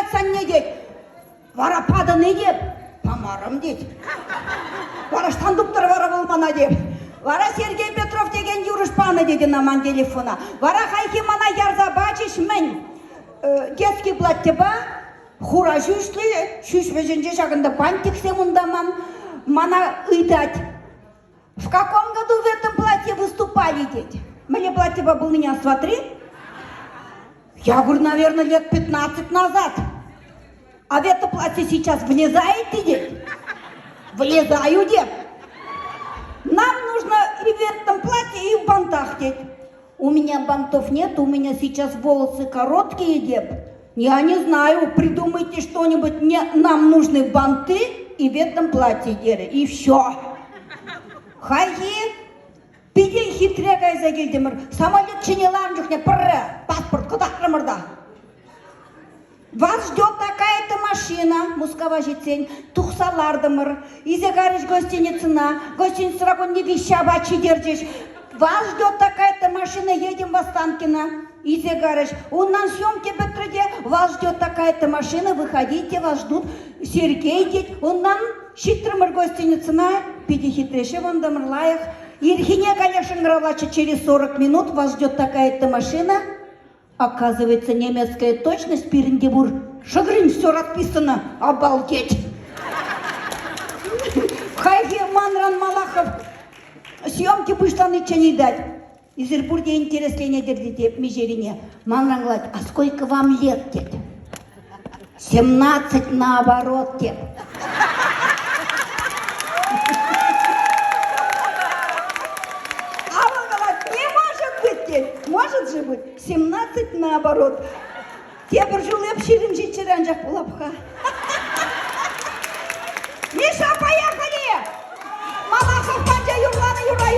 айтсан не дейді? Варапады не деп? Тамарым дейді. Вара штандуктар вара болмана деп. Вара Сергей Петров деген юрышпаны дейді наман телефона. Вара хайхи мана ярзабачиш мен. Детский платьеба, хура жюшли, шүшвеженже шагында бантиксе мұндаман, мана ыдать. В каком году в этом платье выступали, дети? Мне платье был меня, смотри. Я говорю, наверное, лет 15 назад. А в это платье сейчас влезаете, дети? Влезаю, дед. Нам нужно и в этом платье, и в бантах, дети. У меня бантов нет, у меня сейчас волосы короткие, дед. Я не знаю, придумайте что-нибудь. Нам нужны банты и в этом платье, дед. И все. Хайи, пидей хитрее кайза келдемір. Самолет чинеларын жүхне пыры, паспорт кудақрымырда. Вас ждет такая-то машина, Мускава жетсен, тухсалардымыр. Изе гариш гостиницына, гостиница рагон не вещабачи держишь. Вас ждет такая-то машина, едем в Останкино. Изе гариш, у нас съемки бітірде, вас ждет такая-то машина, выходите, вас ждут. Сергей дед, он нам щитрымыр гостиницына, пиде хитреше вандамыр лайық. Ирхине, конечно, нравлача, через 40 минут вас ждет такая-то машина. Оказывается, немецкая точность, Пирендебур. Шагрин, все расписано. Обалдеть. Хайхи Манран Малахов. Съемки бышланы не дать. Из Ирбурде интереснее держите межерине. Манран говорит, а сколько вам лет, дед? 17 наоборот, дед. Может же быть, 17 наоборот. Те буржулы обширим жичеран жак булапха. Миша, поехали! Малахов, Патя, Юрлана, Юра,